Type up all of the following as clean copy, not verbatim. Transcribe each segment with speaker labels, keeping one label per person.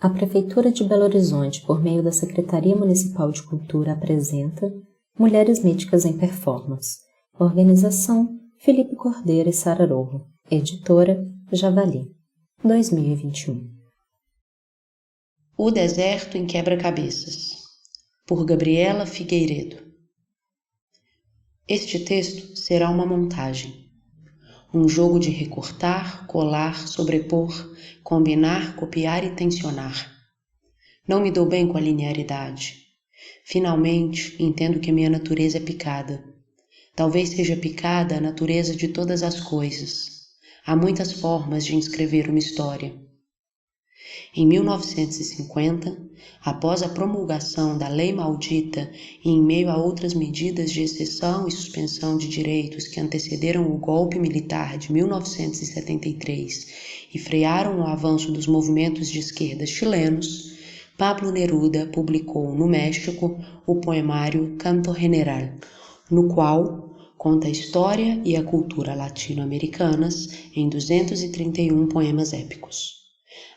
Speaker 1: A Prefeitura de Belo Horizonte, por meio da Secretaria Municipal de Cultura, apresenta Mulheres Míticas em Performance. Organização: Felipe Cordeiro e Sara Rojo. Editora: Javali. 2021.
Speaker 2: O Deserto em Quebra-Cabeças, por Gabriela Figueiredo. Este texto será uma montagem. Um jogo de recortar, colar, sobrepor, combinar, copiar e tensionar. Não me dou bem com a linearidade. Finalmente, entendo que minha natureza é picada. Talvez seja picada a natureza de todas as coisas. Há muitas formas de inscrever uma história. Em 1950, após a promulgação da Lei Maldita e em meio a outras medidas de exceção e suspensão de direitos que antecederam o golpe militar de 1973 e frearam o avanço dos movimentos de esquerda chilenos, Pablo Neruda publicou no México o poemário Canto General, no qual conta a história e a cultura latino-americanas em 231 poemas épicos.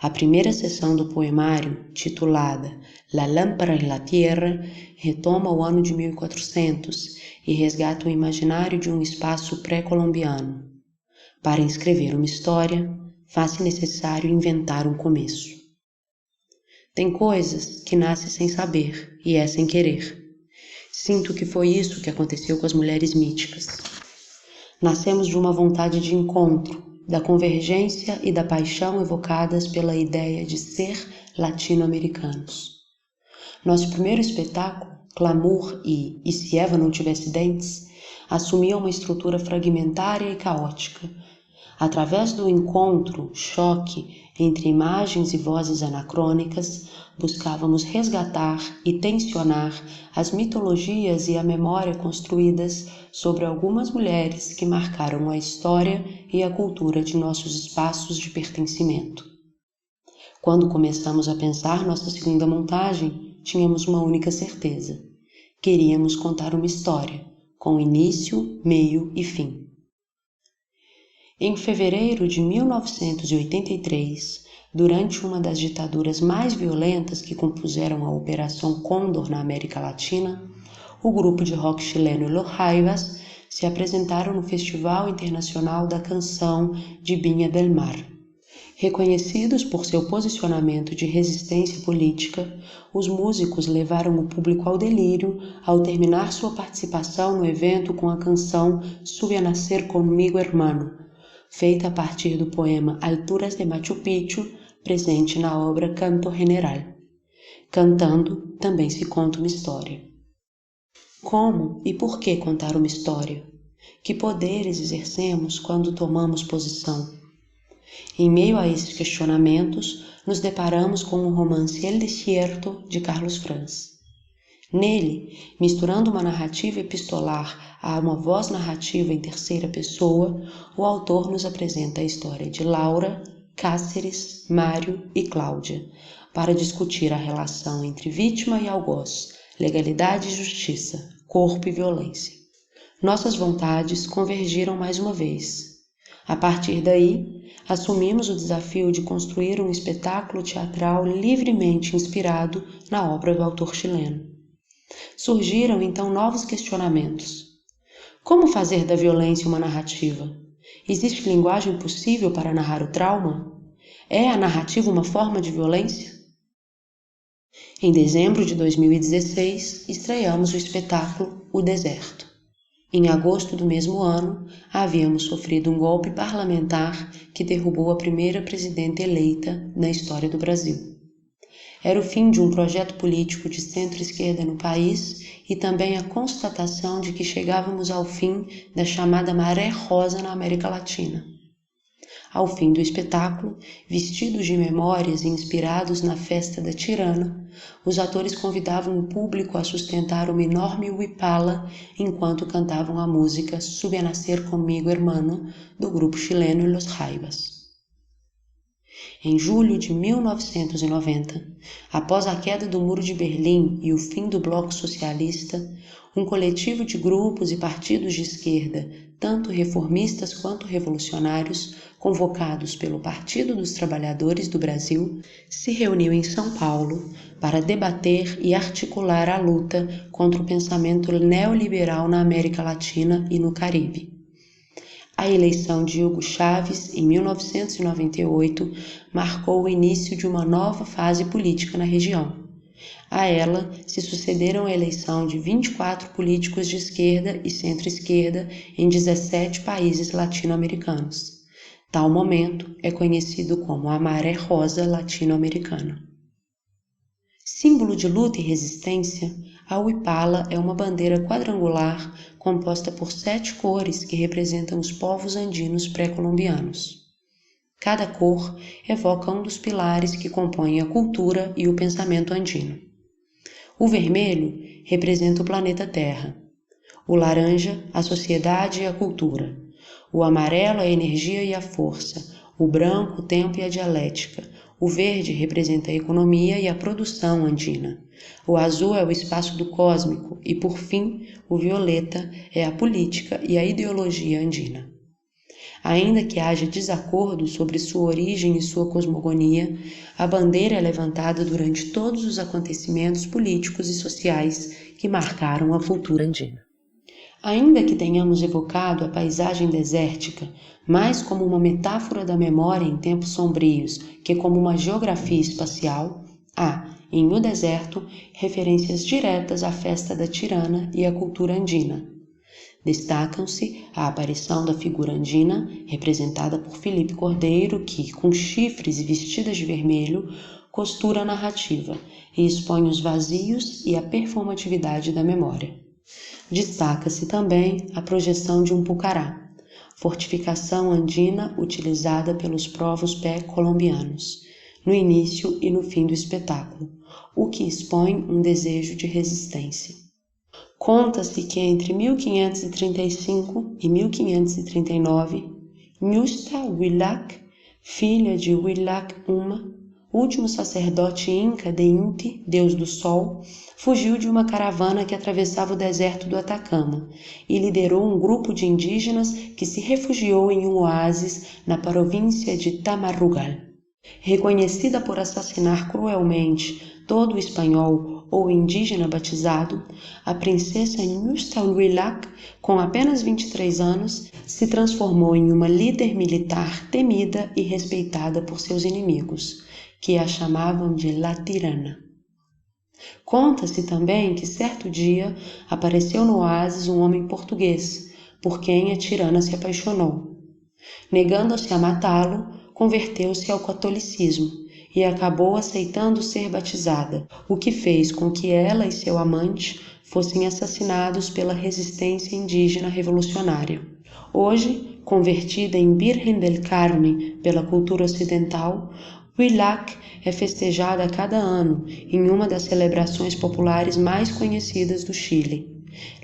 Speaker 2: A primeira seção do poemário, titulada La Lámpara en la Tierra, retoma o ano de 1400 e resgata o imaginário de um espaço pré-colombiano. Para inscrever uma história, faz-se necessário inventar um começo. Tem coisas que nascem sem saber e é sem querer. Sinto que foi isso que aconteceu com as mulheres míticas. Nascemos de uma vontade de encontro, da convergência e da paixão evocadas pela ideia de ser latino-americanos. Nosso primeiro espetáculo, Clamor e Se Eva Não Tivesse Dentes, assumia uma estrutura fragmentária e caótica. Através do encontro, choque entre imagens e vozes anacrônicas, buscávamos resgatar e tensionar as mitologias e a memória construídas sobre algumas mulheres que marcaram a história e a cultura de nossos espaços de pertencimento. Quando começamos a pensar nossa segunda montagem, tínhamos uma única certeza: queríamos contar uma história, com início, meio e fim. Em fevereiro de 1983, durante uma das ditaduras mais violentas que compuseram a Operação Cóndor na América Latina, o grupo de rock chileno Los Jaivas se apresentaram no Festival Internacional da Canção de Viña del Mar. Reconhecidos por seu posicionamento de resistência política, os músicos levaram o público ao delírio ao terminar sua participação no evento com a canção Sube a Nacer Conmigo Hermano, feita a partir do poema Alturas de Machu Picchu, presente na obra Canto General. Cantando, também se conta uma história. Como e por que contar uma história? Que poderes exercemos quando tomamos posição? Em meio a esses questionamentos, nos deparamos com o romance El Desierto, de Carlos Franz. Nele, misturando uma narrativa epistolar a uma voz narrativa em terceira pessoa, o autor nos apresenta a história de Laura, Cáceres, Mário e Cláudia, para discutir a relação entre vítima e algoz, legalidade e justiça, corpo e violência. Nossas vontades convergiram mais uma vez. A partir daí, assumimos o desafio de construir um espetáculo teatral livremente inspirado na obra do autor chileno. Surgiram então novos questionamentos. Como fazer da violência uma narrativa? Existe linguagem possível para narrar o trauma? É a narrativa uma forma de violência? Em dezembro de 2016, estreamos o espetáculo O Deserto. Em agosto do mesmo ano, havíamos sofrido um golpe parlamentar que derrubou a primeira presidenta eleita na história do Brasil. Era o fim de um projeto político de centro-esquerda no país e também a constatação de que chegávamos ao fim da chamada Maré Rosa na América Latina. Ao fim do espetáculo, vestidos de memórias e inspirados na festa da tirana, os atores convidavam o público a sustentar uma enorme huipala enquanto cantavam a música Sube a Nacer Conmigo Hermano, do grupo chileno Los Jaivas. Em julho de 1990, após a queda do Muro de Berlim e o fim do Bloco Socialista, um coletivo de grupos e partidos de esquerda, tanto reformistas quanto revolucionários, convocados pelo Partido dos Trabalhadores do Brasil, se reuniu em São Paulo para debater e articular a luta contra o pensamento neoliberal na América Latina e no Caribe. A eleição de Hugo Chávez, em 1998, marcou o início de uma nova fase política na região. A ela se sucederam a eleição de 24 políticos de esquerda e centro-esquerda em 17 países latino-americanos. Tal momento é conhecido como a Maré Rosa Latino-Americana. Símbolo de luta e resistência, a huipala é uma bandeira quadrangular composta por 7 cores que representam os povos andinos pré-colombianos. Cada cor evoca um dos pilares que compõem a cultura e o pensamento andino. O vermelho representa o planeta Terra, o laranja, a sociedade e a cultura, o amarelo, a energia e a força, o branco, o tempo e a dialética, o verde representa a economia e a produção andina, o azul é o espaço do cósmico e, por fim, o violeta é a política e a ideologia andina. Ainda que haja desacordo sobre sua origem e sua cosmogonia, a bandeira é levantada durante todos os acontecimentos políticos e sociais que marcaram a cultura andina. Ainda que tenhamos evocado a paisagem desértica mais como uma metáfora da memória em tempos sombrios que como uma geografia espacial, há, em O Deserto, referências diretas à festa da Tirana e à cultura andina. Destacam-se a aparição da figura andina, representada por Felipe Cordeiro, que, com chifres e vestida de vermelho, costura a narrativa e expõe os vazios e a performatividade da memória. Destaca-se também a projeção de um pucará, fortificação andina utilizada pelos povos pré-colombianos, no início e no fim do espetáculo, o que expõe um desejo de resistência. Conta-se que entre 1535 e 1539, Ñusta Huilac, filha de Huilac Uma, último sacerdote inca de Inti, deus do sol, fugiu de uma caravana que atravessava o deserto do Atacama e liderou um grupo de indígenas que se refugiou em um oásis na província de Tamarrugal. Reconhecida por assassinar cruelmente todo espanhol ou indígena batizado, a princesa Ñusta Huilac, com apenas 23 anos, se transformou em uma líder militar temida e respeitada por seus inimigos, que a chamavam de La Tirana. Conta-se também que certo dia apareceu no oásis um homem português, por quem a tirana se apaixonou. Negando-se a matá-lo, converteu-se ao catolicismo e acabou aceitando ser batizada, o que fez com que ela e seu amante fossem assassinados pela resistência indígena revolucionária. Hoje, convertida em Virgen del Carmen pela cultura ocidental, Huilac é festejada a cada ano em uma das celebrações populares mais conhecidas do Chile.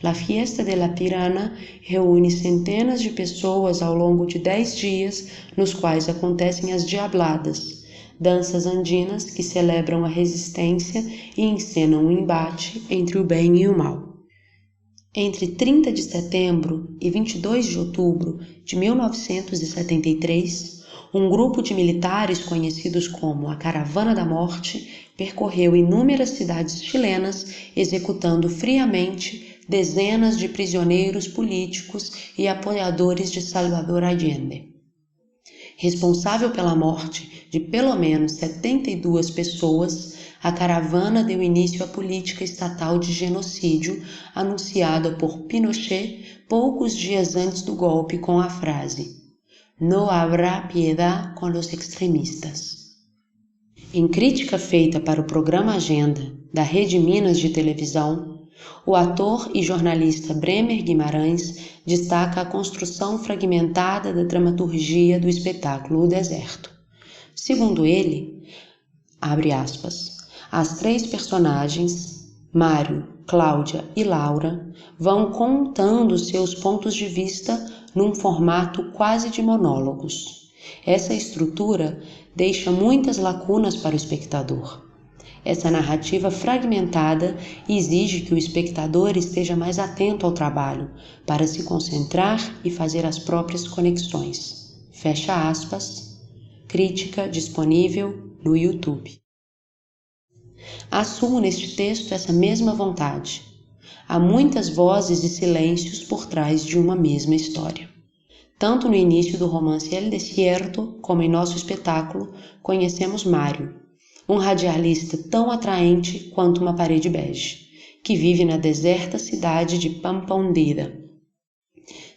Speaker 2: La Fiesta de la Tirana reúne centenas de pessoas ao longo de 10 dias, nos quais acontecem as diabladas, danças andinas que celebram a resistência e encenam um embate entre o bem e o mal. Entre 30 de setembro e 22 de outubro de 1973, um grupo de militares conhecidos como a Caravana da Morte percorreu inúmeras cidades chilenas, executando friamente dezenas de prisioneiros políticos e apoiadores de Salvador Allende. Responsável pela morte de pelo menos 72 pessoas, a caravana deu início à política estatal de genocídio anunciada por Pinochet poucos dias antes do golpe com a frase "No habrá piedad con los extremistas". Em crítica feita para o programa Agenda da Rede Minas de televisão, o ator e jornalista Bremer Guimarães destaca a construção fragmentada da dramaturgia do espetáculo O Deserto. Segundo ele, abre aspas, as 3 personagens, Mário, Cláudia e Laura, vão contando seus pontos de vista num formato quase de monólogos. Essa estrutura deixa muitas lacunas para o espectador. Essa narrativa fragmentada exige que o espectador esteja mais atento ao trabalho, para se concentrar e fazer as próprias conexões. Fecha aspas. Crítica disponível no YouTube. Assumo neste texto essa mesma vontade. Há muitas vozes e silêncios por trás de uma mesma história. Tanto no início do romance El Desierto, como em nosso espetáculo, conhecemos Mário, um radialista tão atraente quanto uma parede bege, que vive na deserta cidade de Pampa Hundida.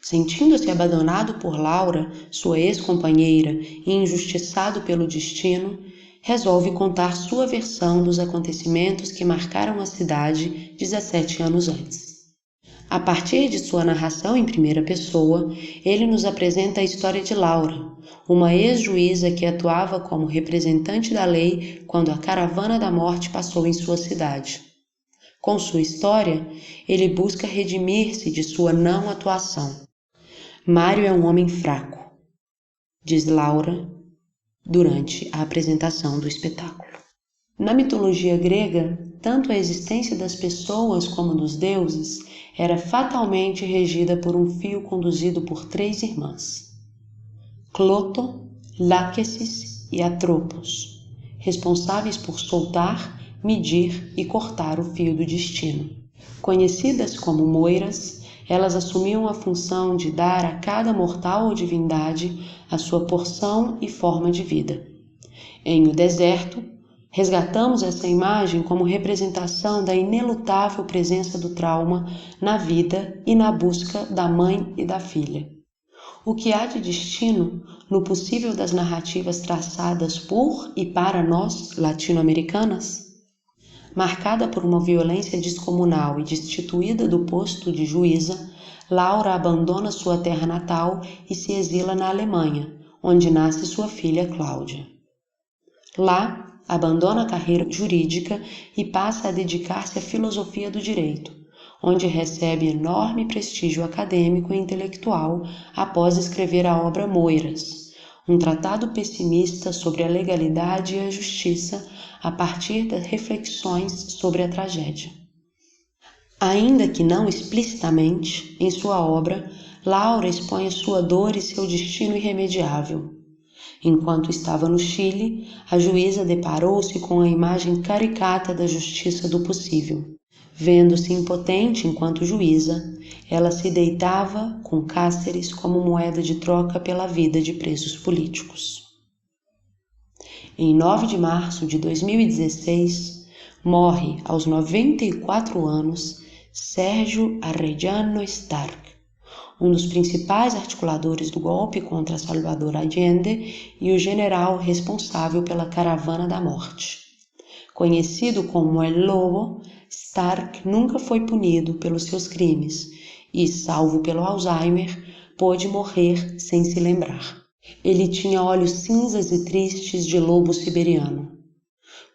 Speaker 2: Sentindo-se abandonado por Laura, sua ex-companheira, e injustiçado pelo destino, resolve contar sua versão dos acontecimentos que marcaram a cidade 17 anos antes. A partir de sua narração em primeira pessoa, ele nos apresenta a história de Laura, uma ex-juíza que atuava como representante da lei quando a caravana da morte passou em sua cidade. Com sua história, ele busca redimir-se de sua não atuação. Mário é um homem fraco, diz Laura durante a apresentação do espetáculo. Na mitologia grega, tanto a existência das pessoas como dos deuses era fatalmente regida por um fio conduzido por 3 irmãs: Cloto, Láquesis e Atropos, responsáveis por soltar, medir e cortar o fio do destino. Conhecidas como moiras, elas assumiam a função de dar a cada mortal ou divindade a sua porção e forma de vida. Em O Deserto, resgatamos essa imagem como representação da inelutável presença do trauma na vida e na busca da mãe e da filha. O que há de destino no possível das narrativas traçadas por e para nós, latino-americanas? Marcada por uma violência descomunal e destituída do posto de juíza, Laura abandona sua terra natal e se exila na Alemanha, onde nasce sua filha Cláudia. Lá, abandona a carreira jurídica e passa a dedicar-se à filosofia do direito, onde recebe enorme prestígio acadêmico e intelectual após escrever a obra Moiras, um tratado pessimista sobre a legalidade e a justiça a partir das reflexões sobre a tragédia. Ainda que não explicitamente, em sua obra, Laura expõe a sua dor e seu destino irremediável. Enquanto estava no Chile, a juíza deparou-se com a imagem caricata da justiça do possível. Vendo-se impotente enquanto juíza, ela se deitava com Cáceres como moeda de troca pela vida de presos políticos. Em 9 de março de 2016, morre aos 94 anos Sérgio Arellano Stark, um dos principais articuladores do golpe contra Salvador Allende e o general responsável pela Caravana da Morte. Conhecido como El Lobo, Stark nunca foi punido pelos seus crimes e, salvo pelo Alzheimer, pôde morrer sem se lembrar. Ele tinha olhos cinzas e tristes de lobo siberiano.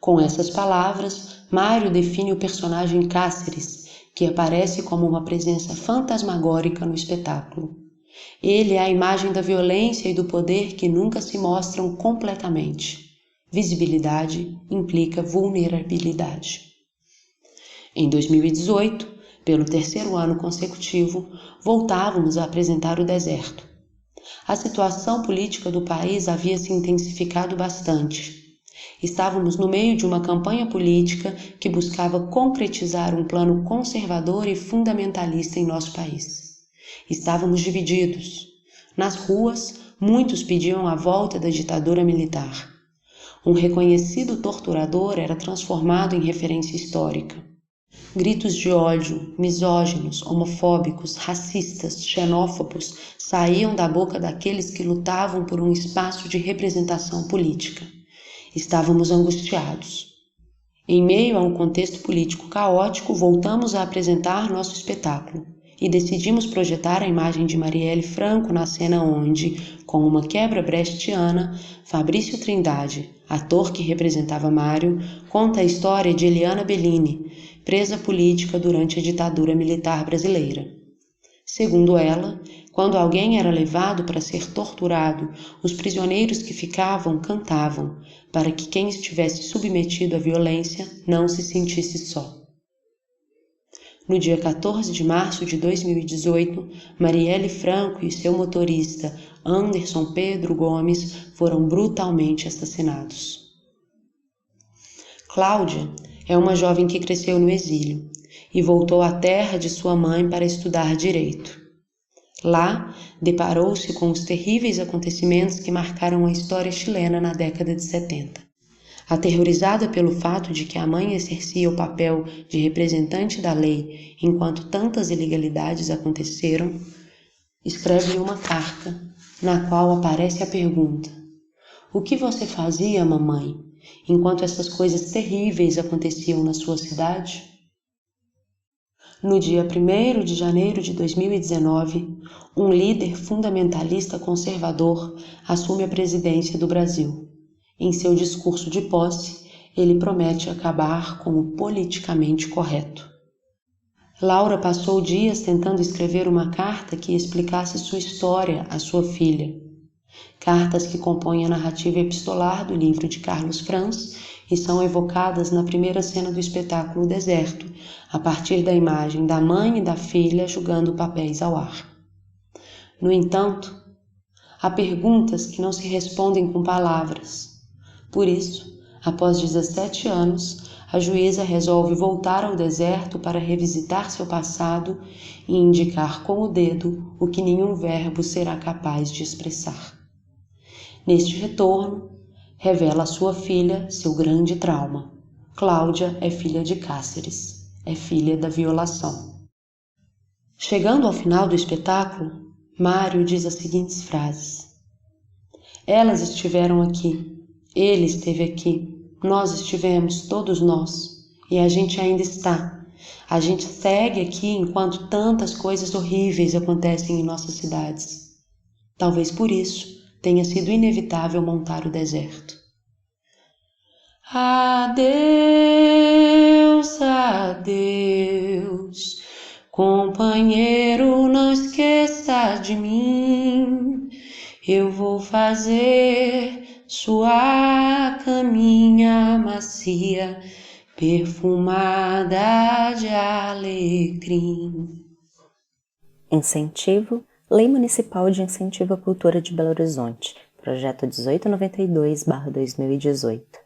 Speaker 2: Com essas palavras, Mário define o personagem Cáceres, que aparece como uma presença fantasmagórica no espetáculo. Ele é a imagem da violência e do poder que nunca se mostram completamente. Visibilidade implica vulnerabilidade. Em 2018, pelo 3º ano consecutivo, voltávamos a apresentar O Deserto. A situação política do país havia se intensificado bastante. Estávamos no meio de uma campanha política que buscava concretizar um plano conservador e fundamentalista em nosso país. Estávamos divididos. Nas ruas, muitos pediam a volta da ditadura militar. Um reconhecido torturador era transformado em referência histórica. Gritos de ódio, misóginos, homofóbicos, racistas, xenófobos saíam da boca daqueles que lutavam por um espaço de representação política. Estávamos angustiados. Em meio a um contexto político caótico, voltamos a apresentar nosso espetáculo e decidimos projetar a imagem de Marielle Franco na cena onde, com uma quebra brechtiana, Fabrício Trindade, ator que representava Mário, conta a história de Eliana Bellini, presa política durante a ditadura militar brasileira. Segundo ela, Quando alguém era levado para ser torturado, os prisioneiros que ficavam cantavam, para que quem estivesse submetido à violência não se sentisse só. No dia 14 de março de 2018, Marielle Franco e seu motorista, Anderson Pedro Gomes, foram brutalmente assassinados. Cláudia é uma jovem que cresceu no exílio e voltou à terra de sua mãe para estudar direito. Lá, deparou-se com os terríveis acontecimentos que marcaram a história chilena na década de 70. Aterrorizada pelo fato de que a mãe exercia o papel de representante da lei enquanto tantas ilegalidades aconteceram, escreve uma carta na qual aparece a pergunta: "O que você fazia, mamãe, enquanto essas coisas terríveis aconteciam na sua cidade?" No dia 1º de janeiro de 2019, um líder fundamentalista conservador assume a presidência do Brasil. Em seu discurso de posse, ele promete acabar com o politicamente correto. Laura passou dias tentando escrever uma carta que explicasse sua história à sua filha. Cartas que compõem a narrativa epistolar do livro de Carlos Franz e são evocadas na primeira cena do espetáculo Deserto, a partir da imagem da mãe e da filha jogando papéis ao ar. No entanto, há perguntas que não se respondem com palavras. Por isso, após 17 anos, a juíza resolve voltar ao deserto para revisitar seu passado e indicar com o dedo o que nenhum verbo será capaz de expressar. Neste retorno, revela à sua filha seu grande trauma. Cláudia é filha de Cáceres, é filha da violação. Chegando ao final do espetáculo, Mário diz as seguintes frases: "Elas estiveram aqui, ele esteve aqui, nós estivemos, todos nós, e a gente ainda está. A gente segue aqui enquanto tantas coisas horríveis acontecem em nossas cidades. Talvez por isso tenha sido inevitável montar o deserto." Adeus, adeus, companheiro, não esqueça de mim. Eu vou fazer sua caminha macia, perfumada de alecrim.
Speaker 1: Incentivo: Lei Municipal de Incentivo à Cultura de Belo Horizonte, Projeto 1892/2018.